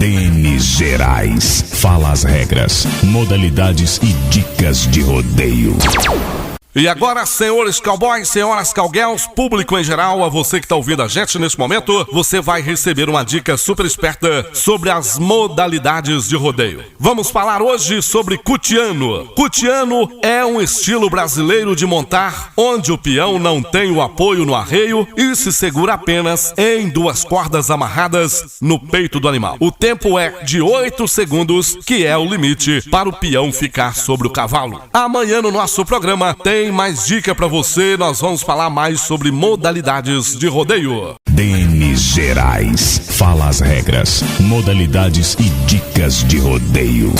DN Gerais. Fala as regras, modalidades e dicas de rodeio. E agora, senhores cowboys, senhoras cowgirls, público em geral, a você que está ouvindo a gente nesse momento, você vai receber uma dica super esperta sobre as modalidades de rodeio. Vamos falar hoje sobre cutiano. Cutiano é um estilo brasileiro de montar onde o peão não tem o apoio no arreio e se segura apenas em 2 cordas amarradas no peito do animal. O tempo é de 8 segundos, que é o limite para o peão ficar sobre o cavalo. Amanhã no nosso programa tem mais dica pra você, nós vamos falar mais sobre modalidades de rodeio. DN Gerais. Fala as regras, modalidades e dicas de rodeio.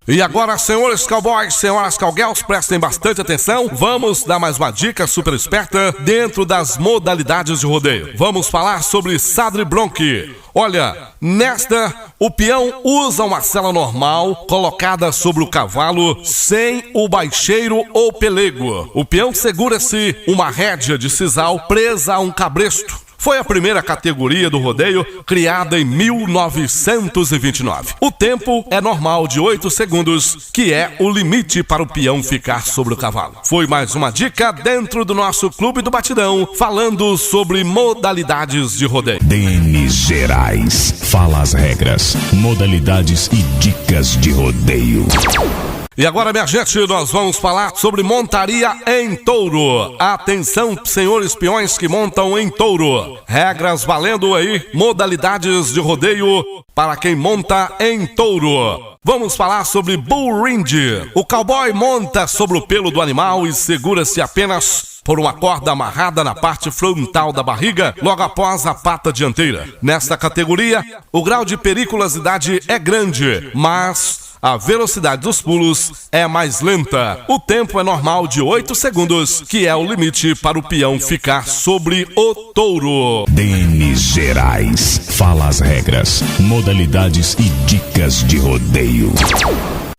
E agora, senhores cowboys, senhoras cowgirls, prestem bastante atenção. Vamos dar mais uma dica super esperta dentro das modalidades de rodeio. Vamos falar sobre saddle bronc. Olha, nesta, o peão usa uma sela normal colocada sobre o cavalo sem o baixeiro ou pelego. O peão segura-se uma rédea de sisal presa a um cabresto. Foi a primeira categoria do rodeio, criada em 1929. O tempo é normal de 8 segundos, que é o limite para o peão ficar sobre o cavalo. Foi mais uma dica dentro do nosso Clube do Batidão, falando sobre modalidades de rodeio. DN Gerais. Fala as regras, modalidades e dicas de rodeio. E agora, minha gente, nós vamos falar sobre montaria em touro. Atenção, senhores peões que montam em touro. Regras valendo aí, modalidades de rodeio para quem monta em touro. Vamos falar sobre bull ring. O cowboy monta sobre o pelo do animal e segura-se apenas por uma corda amarrada na parte frontal da barriga, logo após a pata dianteira. Nesta categoria, o grau de periculosidade é grande, mas a velocidade dos pulos é mais lenta. O tempo é normal de 8 segundos, que é o limite para o peão ficar sobre o touro. DN Gerais. Fala as regras, modalidades e dicas de rodeio.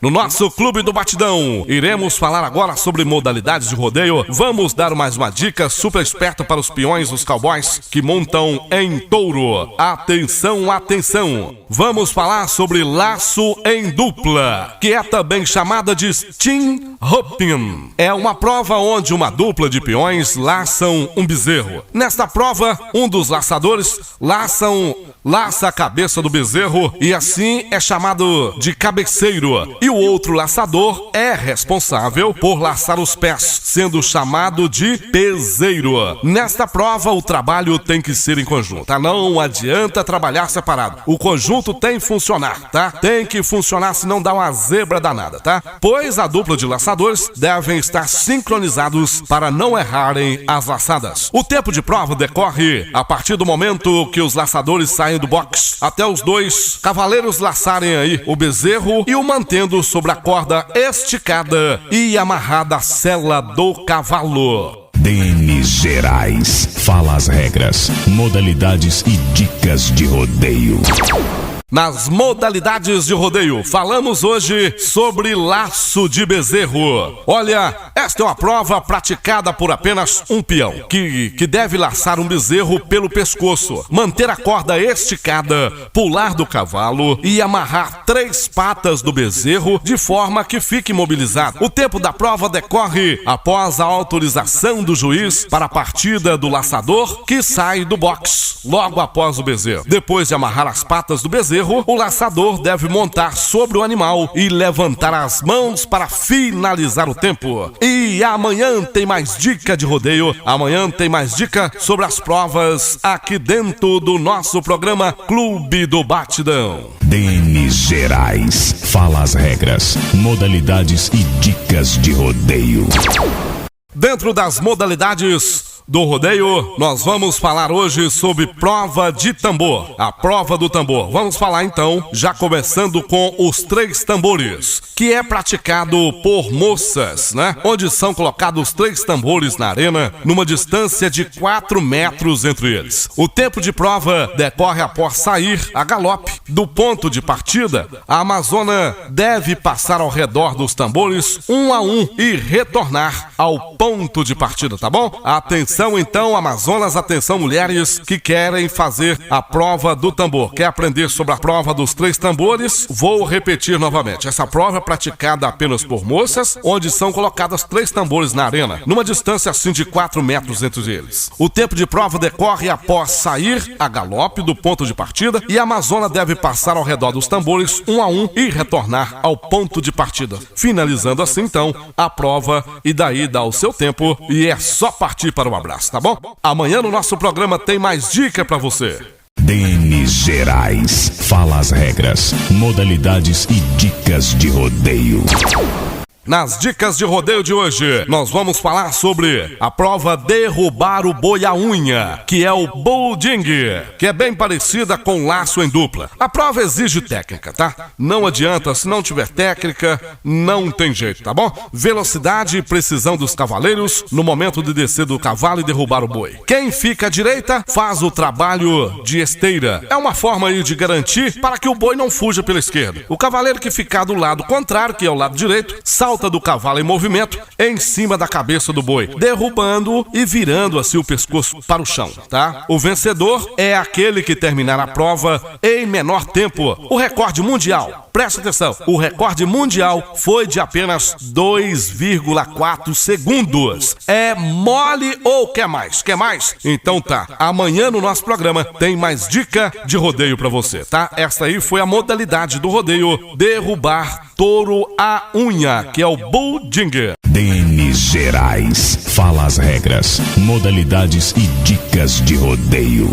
No nosso Clube do Batidão, iremos falar agora sobre modalidades de rodeio. Vamos dar mais uma dica super esperta para os peões, os cowboys que montam em touro. Atenção, atenção! Vamos falar sobre laço em dupla, que é também chamada de team roping. É uma prova onde uma dupla de peões laçam um bezerro. Nesta prova, um dos laçadores laça a cabeça do bezerro e assim é chamado de cabeceiro. E o outro laçador é responsável por laçar os pés, sendo chamado de peseiro. Nesta prova, o trabalho tem que ser em conjunto, tá? Não adianta trabalhar separado. O conjunto tem que funcionar, tá? Tem que funcionar, senão dá uma zebra danada, tá? Pois a dupla de laçadores devem estar sincronizados para não errarem as laçadas. O tempo de prova decorre a partir do momento que os laçadores saem do box, até os 2 cavaleiros laçarem aí o bezerro e o mantendo sobre a corda esticada e amarrada à sela do cavalo. DN Gerais. Fala as regras, modalidades e dicas de rodeio. Nas modalidades de rodeio, falamos hoje sobre laço de bezerro. Olha, esta é uma prova praticada por apenas um peão, que deve laçar um bezerro pelo pescoço, manter a corda esticada, pular do cavalo e amarrar 3 patas do bezerro de forma que fique imobilizado. O tempo da prova decorre após a autorização do juiz para a partida do laçador, que sai do box logo após o bezerro. Depois de amarrar as patas do bezerro, o laçador deve montar sobre o animal e levantar as mãos para finalizar o tempo. E amanhã tem mais dica de rodeio, amanhã tem mais dica sobre as provas aqui dentro do nosso programa Clube do Batidão. DN Gerais. Fala as regras, modalidades e dicas de rodeio. Dentro das modalidades do rodeio, nós vamos falar hoje sobre prova de tambor, a prova do tambor. Vamos falar então, já começando com os 3 tambores, que é praticado por moças, né? Onde são colocados 3 tambores na arena, numa distância de 4 metros entre eles. O tempo de prova decorre após sair a galope do ponto de partida. A amazona deve passar ao redor dos tambores, um a um, e retornar ao ponto de partida, tá bom? Atenção, Atenção então, Amazonas, atenção mulheres que querem fazer a prova do tambor. Quer aprender sobre a prova dos 3 tambores? Vou repetir novamente. Essa prova é praticada apenas por moças, onde são colocadas 3 tambores na arena, numa distância assim de 4 metros entre eles. O tempo de prova decorre após sair a galope do ponto de partida e a Amazona deve passar ao redor dos tambores um a um e retornar ao ponto de partida, finalizando assim então a prova, e daí dá o seu tempo e é só partir para o abraço, tá bom? Amanhã no nosso programa tem mais dica pra você. DNs Gerais. Fala as regras, modalidades e dicas de rodeio. Nas dicas de rodeio de hoje, nós vamos falar sobre a prova derrubar o boi à unha, que é o bulding, que é bem parecida com laço em dupla. A prova exige técnica, tá? Não adianta, se não tiver técnica, não tem jeito, tá bom? Velocidade e precisão dos cavaleiros no momento de descer do cavalo e derrubar o boi. Quem fica à direita faz o trabalho de esteira. É uma forma aí de garantir para que o boi não fuja pela esquerda. O cavaleiro que ficar do lado contrário, que é o lado direito, salta do cavalo em movimento em cima da cabeça do boi, derrubando e virando assim o pescoço para o chão, tá? O vencedor é aquele que terminar a prova em menor tempo. O recorde mundial, presta atenção, o recorde mundial foi de apenas 2,4 segundos. É mole ou quer mais? Quer mais? Então tá, amanhã no nosso programa tem mais dica de rodeio pra você, tá? Essa aí foi a modalidade do rodeio derrubar touro à unha, que é o bulding. DNs Gerais. Fala as regras, modalidades e dicas de rodeio.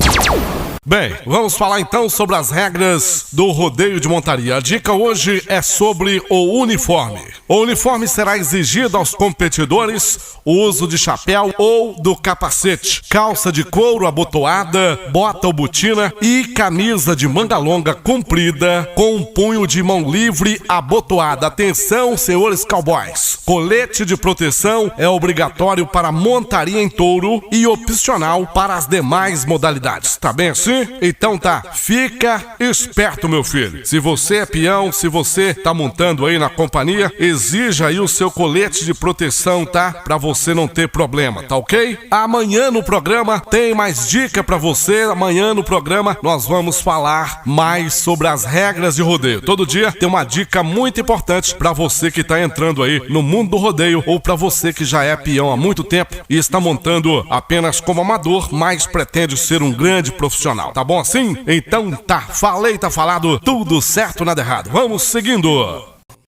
Bem, vamos falar então sobre as regras do rodeio de montaria. A dica hoje é sobre o uniforme. O uniforme será exigido aos competidores o uso de chapéu ou do capacete, calça de couro abotoada, bota ou botina e camisa de manga longa comprida com um punho de mão livre abotoada. Atenção, senhores cowboys! Colete de proteção é obrigatório para montaria em touro e opcional para as demais modalidades. Tá bem assim? Então tá, fica esperto, meu filho. Se você é peão, se você tá montando aí na companhia, exija aí o seu colete de proteção, tá? Pra você não ter problema, tá ok? Amanhã no programa tem mais dica pra você. Amanhã no programa nós vamos falar mais sobre as regras de rodeio. Todo dia tem uma dica muito importante pra você que tá entrando aí no mundo do rodeio ou pra você que já é peão há muito tempo e está montando apenas como amador, mas pretende ser um grande profissional. Tá bom assim? Então tá, falei, tá falado, tudo certo, nada errado. Vamos seguindo.